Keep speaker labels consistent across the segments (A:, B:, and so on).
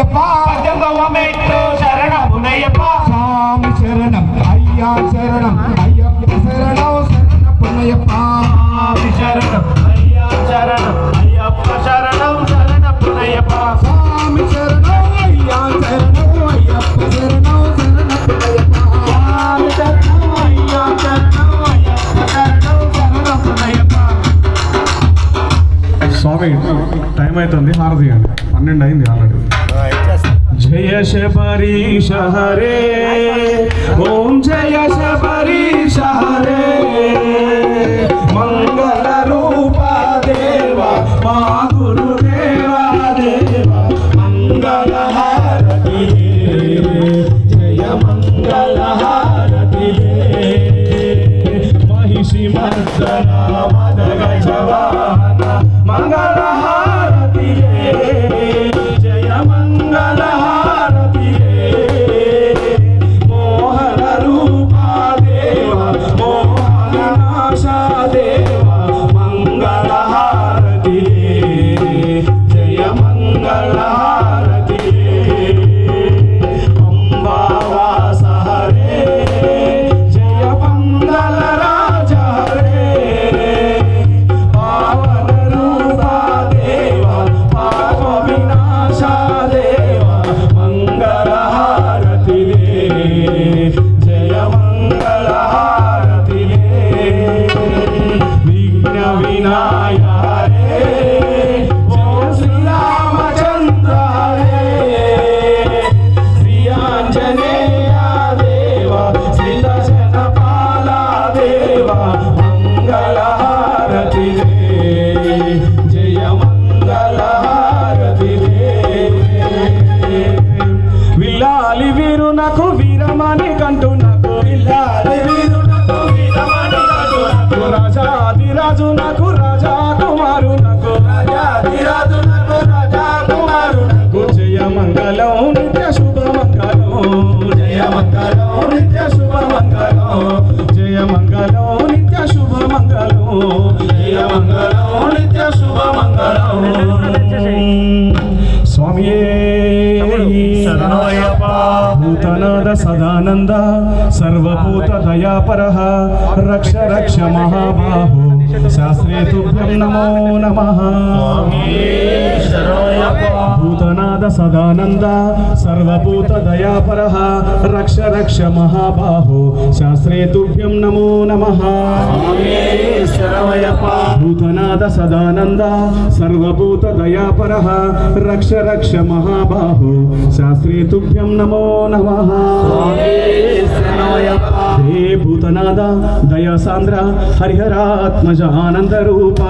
A: అయ్యప్ప
B: శరణపునయ్యప్ప
A: స్వామి శరణం అయ్యా శరణం అయ్యప్ప శరణం శరణపునయ్యప్ప
B: శరణం అయ్యా శరణం అయ్యప్ప శరణం శరణపునయ్యప్ప
A: స్వామి శరణం అయ్యా శరణం అయ్యప్ప శరణం శరణపునయ్యప్ప
B: స్వామి శరణం అయ్యా శరణం అయ్యప్ప శరణం శరణపునయ్యప్ప.
C: స్వామి టైం అవుతుంది, హారతి అండి, 12 అయింది ఆల్రెడీ. జయ శబరీశ హరే ఓం జయ శబరీశ హరే మంగళ రూప దేవ మా గురుదేవా దేవ మంగళ హారతి జయ మంగళ హారతి మహిషి మర్దన మదగ జవాన మంగళ హారతి జయ మంగళ హారతి మోహన రూప దేవ మోహన నాశ దేవ మంగళ హారతి జయ మంగళ హారతి అంబావాస హరే జయ మంగళ రాజ హరే పావన రూప దేవ పాప వినాశ దేవ మంగళ హారతి జయ మంగళ హారతి విఘ్న వినాయ హరే జయ శ్రీరామచంద్ర హరే శ్రీ ఆంజనేయ దేవ శ్రీదశన పాల దేవ మంగళ హారతి జయ మంగళ హారతి విల్లాలి వీరునకు వీరమణి కంటునకు విల్లాలి వీరునకు వీరమణి కంటునకు రాజాదిరాజునకు రాజా కుమారునకు రాజాదిరాజునకు రాజా కుమారునకు జయ మంగళం నిత్య శుభ మంగళం జయ మంగళం నిత్య శుభ మంగళం జయ మంగళం నిత్య శుభ మంగళం జయ మంగళం నిత్య శుభ మంగళం స్వామియే
B: శరణమయ్యప్ప
C: భూతనాద సదానంద సర్వభూత దయాపరః రక్ష రక్ష మహాబాహో శాస్త్రే తుభ్యం నమో నమః
B: శరణమయ్యప్ప
C: భూతనాద సదానంద సర్వభూత దయాపరః రక్ష రక్ష మహాబాహో శాస్త్రే తుభ్యం నమో నమః
B: శరణమయ్యప్ప
C: భూతనాద సదానంద సర్వభూత దయాపరః రక్ష రక్ష మహాబాహో శాస్త్రే తుభ్యం నమో నమః
B: శరణమయ్యప్ప
C: హే భూతనాద దయాసాంద్ర హరిహరాత్మజ ఆనంద రూప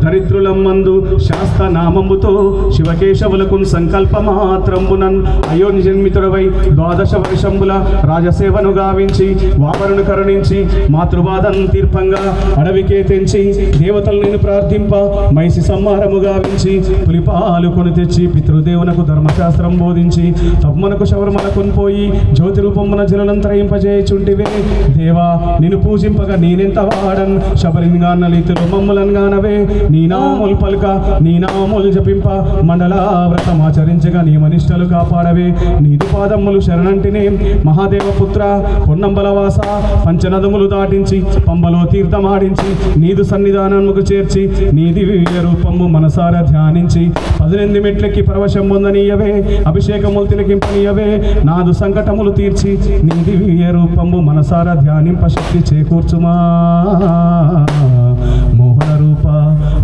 C: దరిద్రులమ్మందు శాస్త్ర నామముతో శివకేశవులకు సంకల్ప మాత్రంబునన్ అయోని జన్మితుడవై 12 వర్షంబుల రాజసేవను గావించి వావరును కరుణించి మాతృబాధను తీర్పంగా అడవికే తెంచి దేవతలు నిన్ను ప్రార్థింప మైసి సంహారము గావించి పులిపాలు కొని తెచ్చి పితృదేవునకు ధర్మశాస్త్రం బోధించి తమ్మనకు శవర్మలకు పోయి జ్యోతి రూపమున జలనంతరయింపజేయుచుంటివే దేవా నిన్ను పూజింపగా నేనెంత వాడన్ శబరిగాన లీతులు మమ్ములను గానవే నీ నామములు పలుక నీ నామములు జపింప మండల వ్రతమాచరించగా నీ మనిష్టలు కాపాడవే నీదు పాదములు శరణంటినే మహాదేవపుత్ర పొన్నంబలవాస పంచనదములు దాటించి పంబలో తీర్థమాడించి నీదు సన్నిధానముకు చేర్చి నీ దివ్య రూపము మనసార ధ్యానించి 18 మెట్లెక్కి పరవశం పొందనీయవే అభిషేకములు తిలకింపనీయవే నాదు సంకటములు తీర్చి నీ దివ్య రూపము మనసార ధ్యానింప శక్తి చేకూర్చుమా మోహన రూప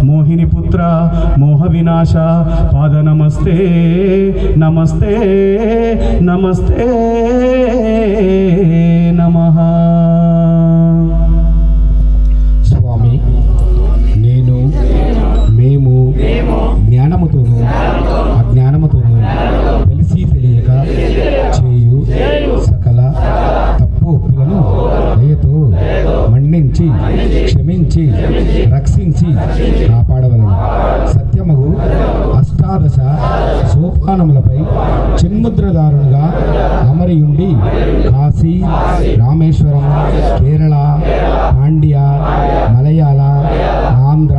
C: మోహిని పుత్ర మోహ వినాశ పాద నమస్తే నమస్తే నమస్తే నమః.
A: స్వామి నేను మేము జ్ఞానముతోనూ అజ్ఞానముతోనూ తెలిసి తెలియక చేయు సకల తప్పు ఒప్పులను దయతో మన్నించి క్షమించి రక్షించి కాపాడవలను. సత్యమగు అష్టాదశ సోపానములపై చిన్ముద్రదారునిగా అమరియుండి కాశీ రామేశ్వరం కేరళ పాండ్య మలయాళ ఆంధ్ర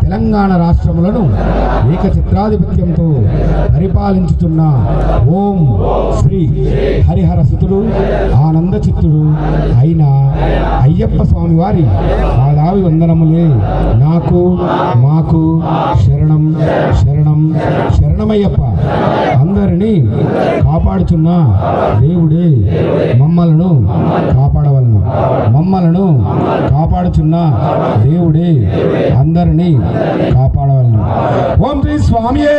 A: తెలంగాణ తెలంగాణ రాష్ట్రములను ఏకఛత్రాధిపత్యంతో పరిపాలించుతున్న ఓం శ్రీ హరిహర సుతుడు ఆనంద చిత్తుడు అయిన అయ్యప్ప స్వామి వారి పాదావి వందనములే నాకు మాకు శరణం శరణం శరణమయ్యప్ప. అందరినీ కాపాడుచున్న దేవుడే మమ్మలను కాపాడవలను. మమ్మలను కాపాడుచున్న దేవుడే అందరినీ కాపాడవలను. ఓం శ్రీ స్వామియే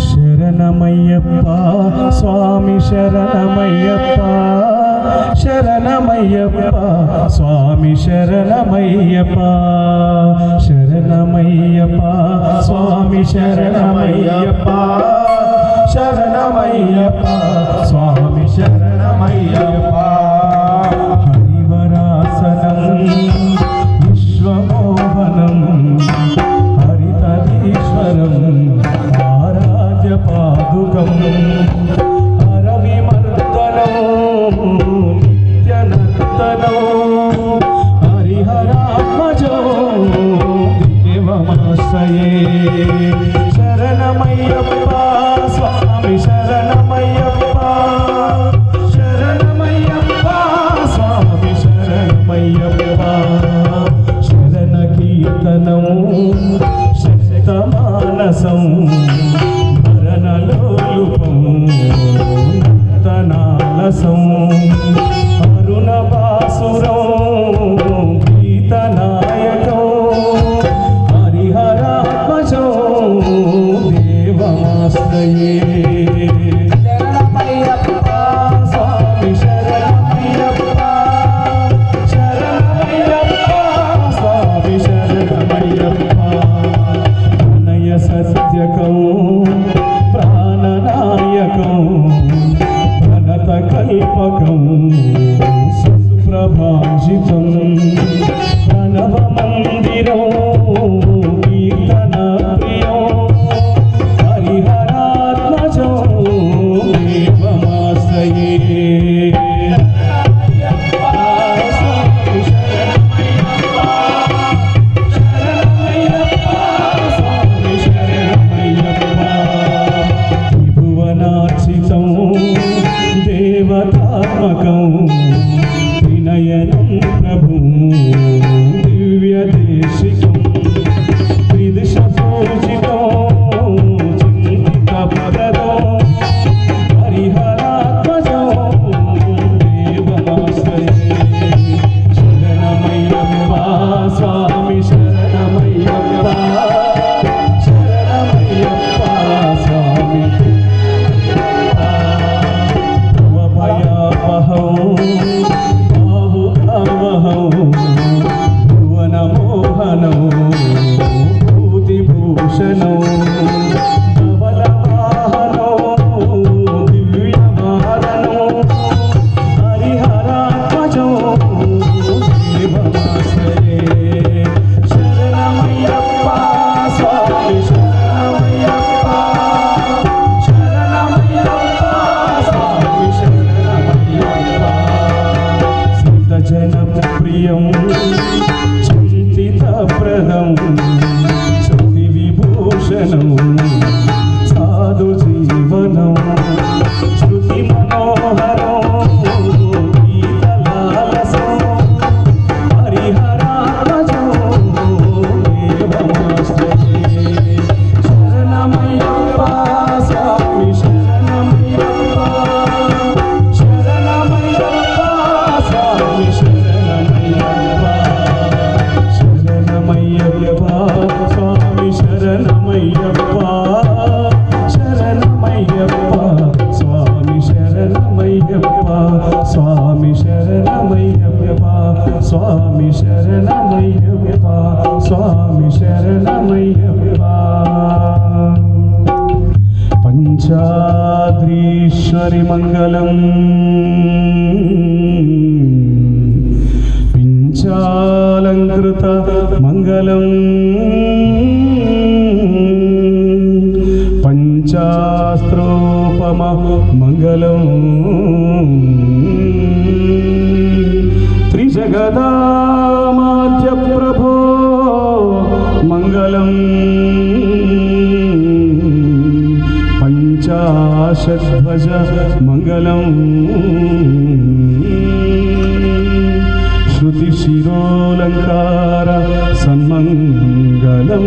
C: శరణమయ్యప్ప స్వామి శరణమయ్యప్ప శరణమయ్యప్ప స్వామి శరణమయ్యప్ప శరణమయ్యప్ప స్వామి శరణమయ్యప్ప శరణమయ్యప్ప స్వామి శరణమయ్యప్ప. హరివరాసనం విశ్వమోహనం హరితదీశ్వరం పాదుకం హరవిమర్దనం నిత్యనర్తనం హరిహరాత్మజో దేవమాశ్రయే. శరణమయ్యప్ప స్వామి శరణమయ్యప్ప శరణమయ్యప్ప స్వామి శరణమయ్యప్ప. శరణ కీర్తనం శక్తమానసం నర్తనాలసం అరుణవాసురం గీతనాయకం హరిహరాత్మజో దేవమాశ్రయే. శరణమయ్యప్ప స్వామి శరణమయ్యప్ప శరణమయ్యప్ప స్వామి శరణమయ్యప్ప. అనయ సత్యకం ప్రాణనాయకం ప్రణతకల్పకం సుప్రభాషితం ప్రణవమందిరం కీర్తనప్రియం హరిహరాత్మజో దేవమాశ్రయే. దేవతాత్మకం వినయనం ప్రభు దివ్యదేశికం త్రిదిశ పూజితం చింతితప్రదం హరిహరాత్మజో దేవమాశ్రయే. శరణమయ్యప్ప స్వామి శరణమయ్యప్ప శరణమయ్యప్ప స్వామి. భువనమోహనం భూతిభూషణం ధవలవాహనం దివ్యవాహనం హరిహరాత్మజో దేవమాశ్రయే. శరణమయ్యప్ప స్వామి శరణమయ్యప్ప శరణమయ్యప్ప స్వామి శరణమయ్యప్ప. జనప్రియం చింతితప్రదం శక్తి విభూషణం సాధు జీవనం శృతి మనోహరం గీతలాలసం హరిహరాత్మజో దేవమాశ్రయే. శరణమయ్యప్ప స్వామి శరణమయ్యప్ప శరణమయ్యప్ప స్వామి శరణమయ్యప్ప శరణమయ్యప్ప స్వామి శరణమయ్యప్ప శరణమయ్యప్ప స్వామి శరణమయ్యప్ప స్వామి శరణమయ్యప్ప స్వామి శరణమయ్యప్ప స్వామి శరణమయ్యప్ప. పంచాద్రీశ్వరి మంగళం పించాలంకృత మంగళం పంచాస్త్రోపమ మంగళం త్రిజగదామాధ్య పాశధ్వజ మంగళం శృతి శిరోలంకార సన్మంగళం